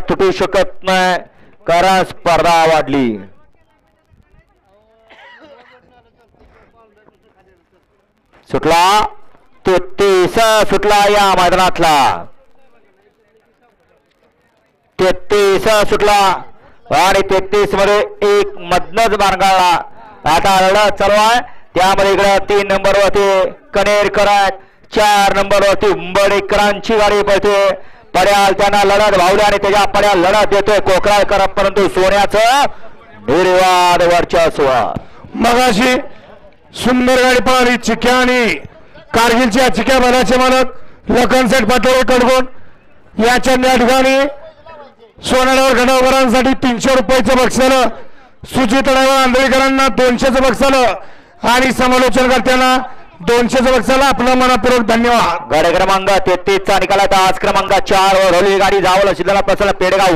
तुटू शकत नाही कारण स्पर्धा वाढली. सुटला 33 सुटला या मैदानातला 33 सुटला आणि 33 मध्ये एक मधनच बारगाळला. आता लढत चालू आहे त्यामध्ये इकडे 3 नंबर वरती कनेरकर आहेत, 4 नंबर वरती उंबडेकरांची गाडी पळते. पड्याल त्यांना लढत भावली आणि त्याच्या पड्याल लढत देतोय कोकराळकर, परंतु सोन्याचं निर्वाद वर्चस्व. मगाशी सुंदर गाडी पळाली चिक्या आणि कारगिलच्या चिक्या बनाचे मालक लखन सेठ पाटोळे कडकोण याच्या या ठिकाणी सोनाड्यावर गडावरांसाठी 300 रुपयाचं बक्षालं, सुजित ड्रायव्हर आंधळीकरांना 200चं बक्षालं आणि समालोचनकर्त्यांना 200चं बक्षालं. आपलं मनपूर्वक धन्यवाद. गाडी क्रमांक 33 चा निकालात आज क्रमांक 4 वर होली गाडी जावलं शिल्लक प्रसन्न पेडगाव